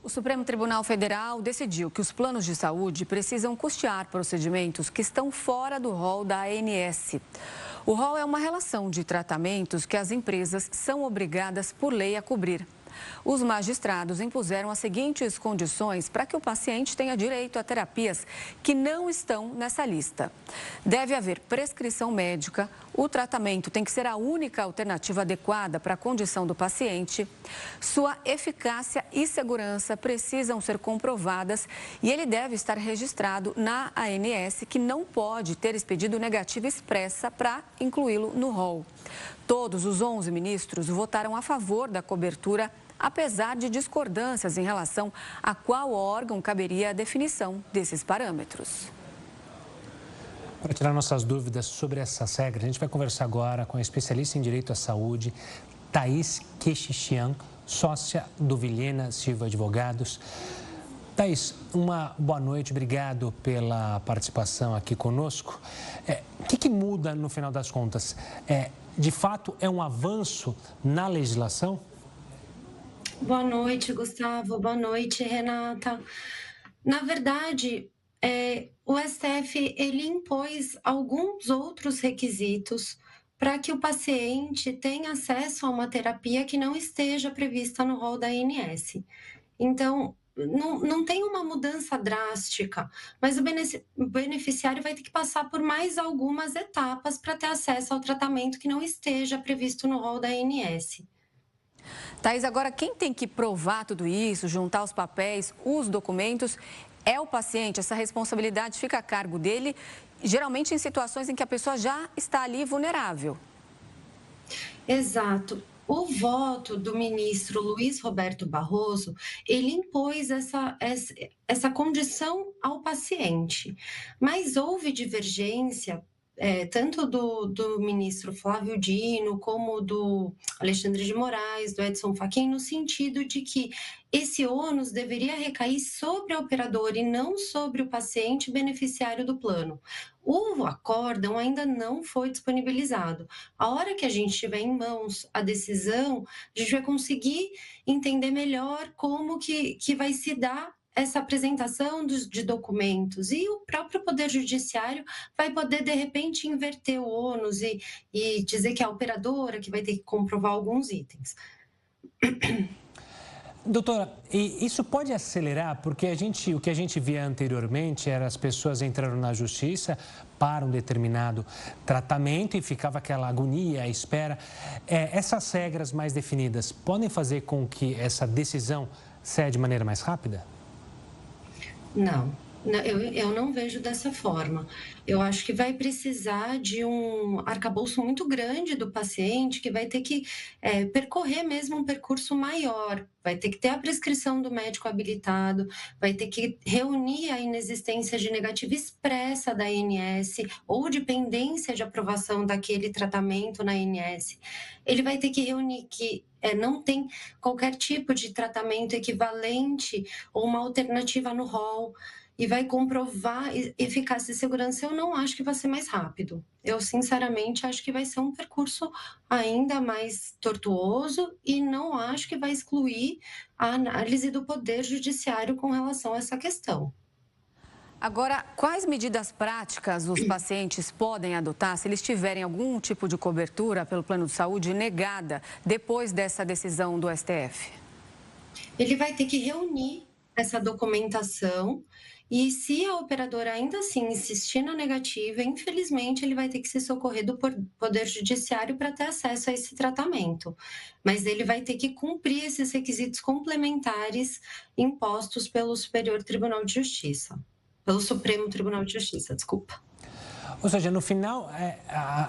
O Supremo Tribunal Federal decidiu que os planos de saúde precisam custear procedimentos que estão fora do rol da ANS. O rol é uma relação de tratamentos que as empresas são obrigadas por lei a cobrir. Os magistrados impuseram as seguintes condições para que o paciente tenha direito a terapias que não estão nessa lista. Deve haver prescrição médica, o tratamento tem que ser a única alternativa adequada para a condição do paciente, sua eficácia e segurança precisam ser comprovadas e ele deve estar registrado na ANS, que não pode ter expedido negativa expressa para incluí-lo no rol. Todos os 11 ministros votaram a favor da cobertura, apesar de discordâncias em relação a qual órgão caberia a definição desses parâmetros. Para tirar nossas dúvidas sobre essas regras, a gente vai conversar agora com a especialista em Direito à Saúde, Thaís Quechichian, sócia do Vilhena Silva Advogados. Thaís, uma boa noite, obrigado pela participação aqui conosco. O que muda no final das contas? De fato, é um avanço na legislação? Boa noite, Gustavo. Boa noite, Renata. Na verdade, o STF ele impôs alguns outros requisitos para que o paciente tenha acesso a uma terapia que não esteja prevista no rol da ANS. Então, não tem uma mudança drástica, mas o beneficiário vai ter que passar por mais algumas etapas para ter acesso ao tratamento que não esteja previsto no rol da ANS. Thaís, agora quem tem que provar tudo isso, juntar os papéis, os documentos, é o paciente. Essa responsabilidade fica a cargo dele, geralmente em situações em que a pessoa já está ali vulnerável. Exato. O voto do ministro Luiz Roberto Barroso, ele impôs essa condição ao paciente, mas houve divergência tanto do ministro Flávio Dino, como do Alexandre de Moraes, do Edson Fachin, no sentido de que esse ônus deveria recair sobre a operadora e não sobre o paciente beneficiário do plano. O acórdão ainda não foi disponibilizado. A hora que a gente tiver em mãos a decisão, a gente vai conseguir entender melhor como que vai se dar essa apresentação de documentos, e o próprio Poder Judiciário vai poder, de repente, inverter o ônus e dizer que é a operadora que vai ter que comprovar alguns itens. Doutora, e isso pode acelerar, porque o que a gente via anteriormente era as pessoas entrando na justiça para um determinado tratamento e ficava aquela agonia, a espera. Essas regras mais definidas podem fazer com que essa decisão saia de maneira mais rápida? Não, eu não vejo dessa forma. Eu acho que vai precisar de um arcabouço muito grande do paciente, que vai ter que percorrer mesmo um percurso maior, vai ter que ter a prescrição do médico habilitado, vai ter que reunir a inexistência de negativa expressa da ANS ou de pendência de aprovação daquele tratamento na ANS. Ele vai ter que reunir que não tem qualquer tipo de tratamento equivalente ou uma alternativa no rol, e vai comprovar eficácia e segurança. Eu não acho que vai ser mais rápido. Eu, sinceramente, acho que vai ser um percurso ainda mais tortuoso e não acho que vai excluir a análise do Poder Judiciário com relação a essa questão. Agora, quais medidas práticas os pacientes podem adotar se eles tiverem algum tipo de cobertura pelo plano de saúde negada depois dessa decisão do STF? Ele vai ter que reunir essa documentação e, se a operadora ainda assim insistir na negativa, infelizmente ele vai ter que se socorrer do Poder Judiciário para ter acesso a esse tratamento. Mas ele vai ter que cumprir esses requisitos complementares impostos pelo Superior Tribunal de Justiça. Pelo Supremo Tribunal de Justiça, desculpa. Ou seja, no final,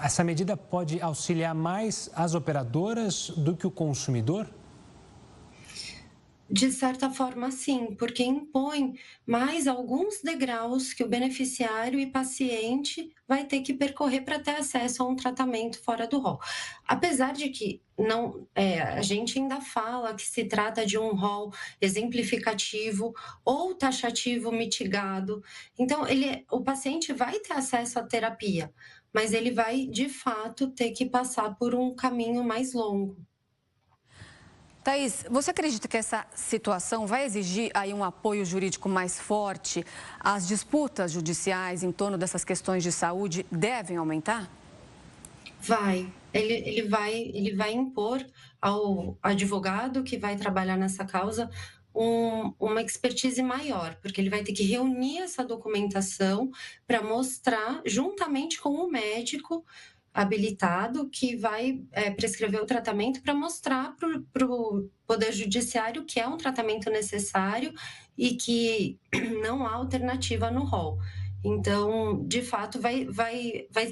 essa medida pode auxiliar mais as operadoras do que o consumidor? De certa forma, sim, porque impõe mais alguns degraus que o beneficiário e paciente vai ter que percorrer para ter acesso a um tratamento fora do rol. Apesar de que a gente ainda fala que se trata de um rol exemplificativo ou taxativo mitigado. Então, o paciente vai ter acesso à terapia, mas ele vai, de fato, ter que passar por um caminho mais longo. Thaís, você acredita que essa situação vai exigir aí um apoio jurídico mais forte? As disputas judiciais em torno dessas questões de saúde devem aumentar? Vai. Ele vai impor ao advogado que vai trabalhar nessa causa uma expertise maior, porque ele vai ter que reunir essa documentação para mostrar, juntamente com o médico habilitado, que vai prescrever o tratamento, para mostrar para o Poder Judiciário que é um tratamento necessário e que não há alternativa no rol. Então, de fato, vai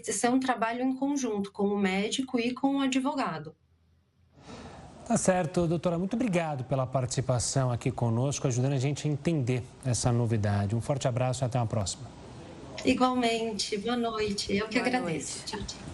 ser um trabalho em conjunto com o médico e com o advogado. Tá certo, doutora. Muito obrigado pela participação aqui conosco, ajudando a gente a entender essa novidade. Um forte abraço e até uma próxima. Igualmente, boa noite. Eu que Boa agradeço. noite. Tchau, tchau.